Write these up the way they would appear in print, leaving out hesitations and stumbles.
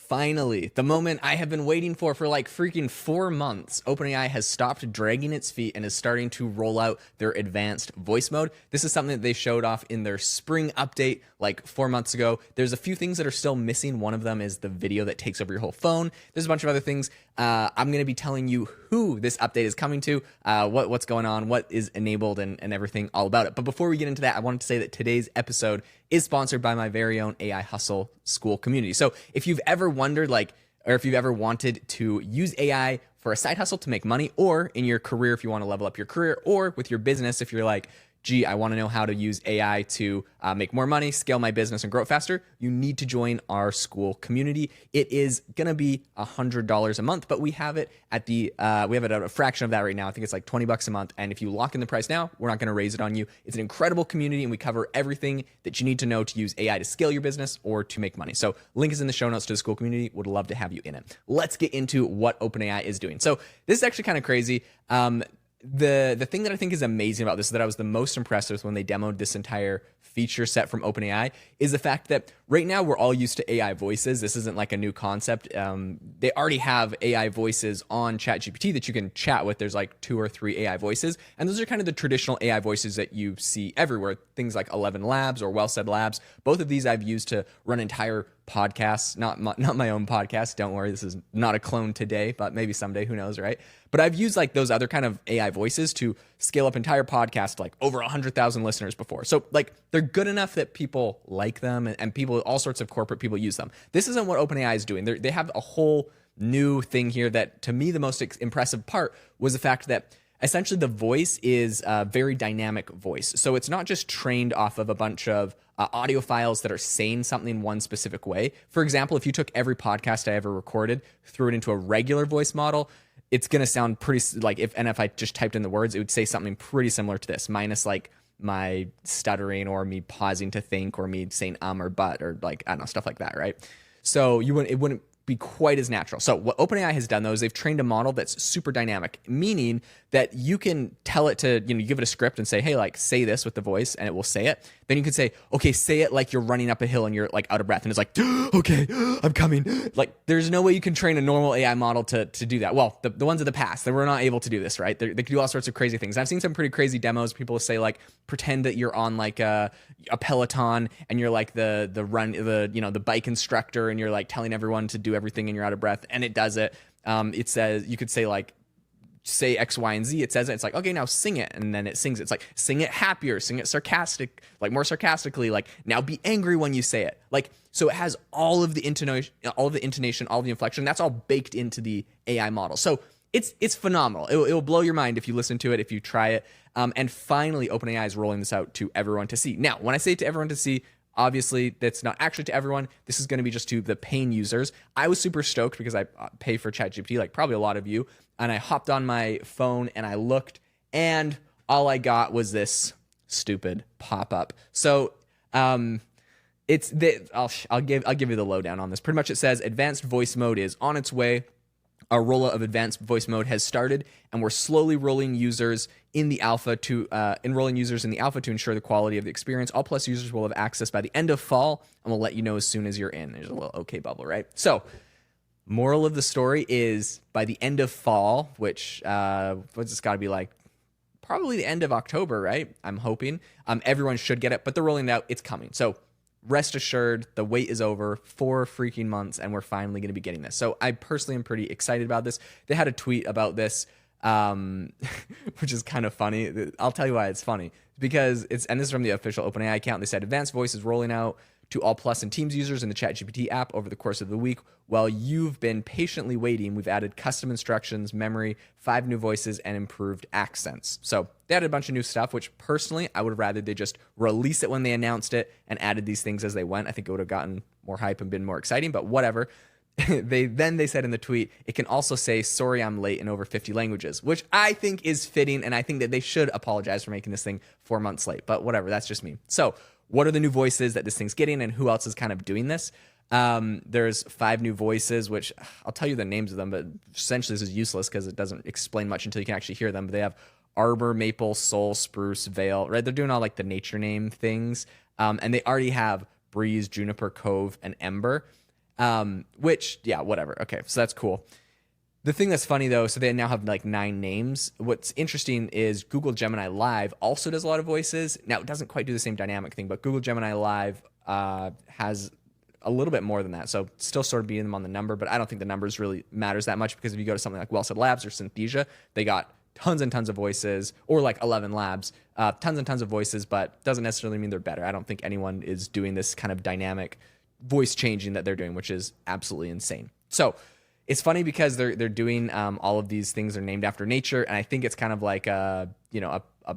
Finally, the moment I have been waiting for like freaking 4 months, OpenAI has stopped dragging its feet and is starting to roll out their advanced voice mode. This is something that they showed off in their spring update like 4 months ago. There's a few things that are still missing. One of them is the video that takes over your whole phone. There's a bunch of other things. I'm going to be telling you who this update is coming to, what's going on, what is enabled, and everything all about it. But before we get into that, I wanted to say that today's episode is sponsored by my very own AI Hustle School community. So if you've ever wondered, or if you've ever wanted to use AI for a side hustle to make money, or in your career, if you want to level up your career, or with your business, if you're like, gee, I want to know how to use AI to make more money, scale my business, and grow it faster, you need to join our school community. It is going to be $100 a month, but we have it at a fraction of that right now. I think it's like $20 a month. And if you lock in the price now, we're not going to raise it on you. It's an incredible community, and we cover everything that you need to know to use AI to scale your business or to make money. So link is in the show notes to the school community. Would love to have you in it. Let's get into what OpenAI is doing. So this is actually kind of crazy. The thing that I think is amazing about this, that I was the most impressed with when they demoed this entire feature set from OpenAI, is the fact that right now we're all used to AI voices. This isn't like a new concept. They already have AI voices on ChatGPT that you can chat with. There's like 2 or 3 AI voices, and those are kind of the traditional AI voices that you see everywhere. Things like 11 Labs or Well Said Labs. Both of these I've used to run entire podcasts, not my own podcast. Don't worry, this is not a clone today, but maybe someday, who knows, right? But I've used like those other kind of AI voices to scale up entire podcasts to like over 100,000 listeners before. So like they're good enough that people like them, and people, all sorts of corporate people use them. This isn't what OpenAI is doing. They have a whole new thing here that, to me, the most impressive part was the fact that essentially the voice is a very dynamic voice. So it's not just trained off of a bunch of audio files that are saying something one specific way. For example, if you took every podcast I ever recorded, threw it into a regular voice model, it's going to sound pretty like if I just typed in the words, it would say something pretty similar to this, minus like my stuttering or me pausing to think or me saying or but or like, I don't know, stuff like that, right? So it wouldn't be quite as natural. So what OpenAI has done, though, is they've trained a model that's super dynamic, meaning that you can tell it to, you give it a script and say, hey, like, say this with the voice, and it will say it. Then you could say, okay, say it like you're running up a hill and you're like out of breath, and it's like, okay, I'm coming. Like, there's no way you can train a normal AI model to do that. Well, the ones of the past, they were not able to do this, right? They could do all sorts of crazy things. I've seen some pretty crazy demos. People say, like, pretend that you're on like a Peloton and you're like the bike instructor, and you're like telling everyone to do everything and you're out of breath, and it does it. It says, you could say like, say X, Y, and Z. It says it. It's like, okay, now sing it. And then it sings it. It's like, sing it happier, sing it sarcastic, like more sarcastically, like now be angry when you say it. Like, so it has all of the intonation, all the inflection. That's all baked into the AI model. So it's phenomenal. It will blow your mind if you listen to it, if you try it. And finally, OpenAI is rolling this out to everyone to see. Now, when I say to everyone to see, obviously, that's not actually to everyone. This is going to be just to the paying users. I was super stoked because I pay for ChatGPT, like probably a lot of you. And I hopped on my phone and I looked, and all I got was this stupid pop-up. So I'll give you the lowdown on this. Pretty much it says advanced voice mode is on its way. Our rollout of advanced voice mode has started, and we're slowly enrolling users in the alpha to ensure the quality of the experience. All Plus users will have access by the end of fall, and we'll let you know as soon as you're in. There's a little okay bubble, right? So, moral of the story is by the end of fall, which what's this got to be like? Probably the end of October, right? I'm hoping. Everyone should get it, but they're rolling it out. It's coming. So rest assured, the wait is over. 4 freaking months, and we're finally going to be getting this. So I personally am pretty excited about this. They had a tweet about this, which is kind of funny. I'll tell you why it's funny. Because and this is from the official OpenAI account. They said advanced voice is rolling out to all Plus and Teams users in the ChatGPT app over the course of the week. While you've been patiently waiting, we've added custom instructions, memory, 5 new voices, and improved accents. So they added a bunch of new stuff, which personally, I would have rather they just release it when they announced it and added these things as they went. I think it would have gotten more hype and been more exciting, but whatever. They said in the tweet, it can also say, sorry, I'm late in over 50 languages, which I think is fitting, and I think that they should apologize for making this thing 4 months late, but whatever, that's just me. So what are the new voices that this thing's getting, and who else is kind of doing this? There's 5 new voices, which I'll tell you the names of them, but essentially this is useless because it doesn't explain much until you can actually hear them. But they have Arbor, Maple, Sol, Spruce, Vale, right? They're doing all like the nature name things. And they already have Breeze, Juniper, Cove, and Ember. Which, yeah, whatever. Okay, so that's cool. The thing that's funny though, so they now have like 9 names. What's interesting is Google Gemini Live also does a lot of voices. Now it doesn't quite do the same dynamic thing, but Google Gemini Live has a little bit more than that. So still sort of beating them on the number, but I don't think the numbers really matters that much, because if you go to something like Well Said Labs or Synthesia, they got tons and tons of voices, or like 11 Labs, tons and tons of voices, but doesn't necessarily mean they're better. I don't think anyone is doing this kind of dynamic voice changing that they're doing, which is absolutely insane. So it's funny because they're doing all of these things are named after nature, and I think it's kind of like a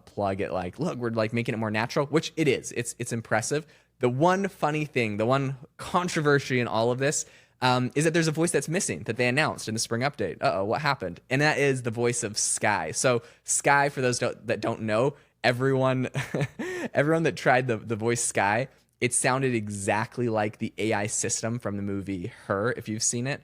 plug at like, look, we're like making it more natural, which it is. It's impressive. The one funny thing, the one controversy in all of this is that there's a voice that's missing that they announced in the spring update. What happened? And that is the voice of Sky. So Sky, for those that don't know, everyone that tried the voice Sky, it sounded exactly like the AI system from the movie Her, if you've seen it.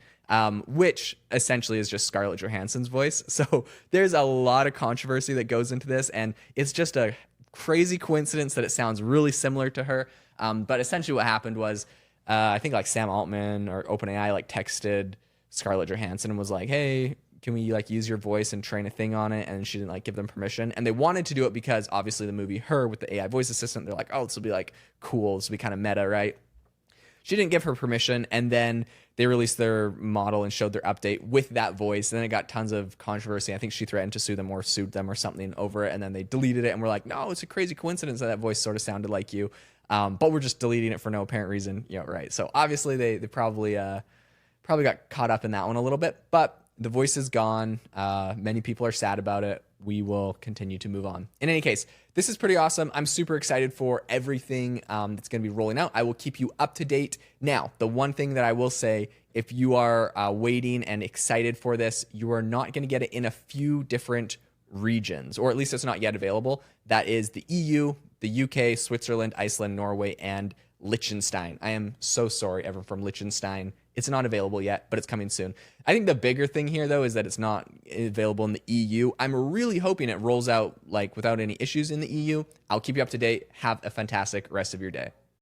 Which essentially is just Scarlett Johansson's voice. So there's a lot of controversy that goes into this, and it's just a crazy coincidence that it sounds really similar to her. But essentially what happened was, I think like Sam Altman or OpenAI like texted Scarlett Johansson and was like, hey, can we like use your voice and train a thing on it? And she didn't like give them permission. And they wanted to do it because obviously the movie Her with the AI voice assistant, they're like, oh, this will be like cool. This will be kind of meta, right? She didn't give her permission, and then they released their model and showed their update with that voice. And then it got tons of controversy. I think she threatened to sue them or sued them or something over it, and then they deleted it and were like, no, it's a crazy coincidence that voice sort of sounded like you. But we're just deleting it for no apparent reason. Right. So obviously they probably got caught up in that one a little bit, but the voice is gone. Many people are sad about it. We will continue to move on. In any case, this is pretty awesome. I'm super excited for everything that's going to be rolling out. I will keep you up to date. Now, the one thing that I will say, if you are waiting and excited for this, you are not going to get it in a few different regions, or at least it's not yet available. That is the EU, the UK, Switzerland, Iceland, Norway, and Liechtenstein. I am so sorry, everyone from Liechtenstein. It's not available yet, but it's coming soon. I think the bigger thing here, though, is that it's not available in the EU. I'm really hoping it rolls out like without any issues in the EU. I'll keep you up to date. Have a fantastic rest of your day.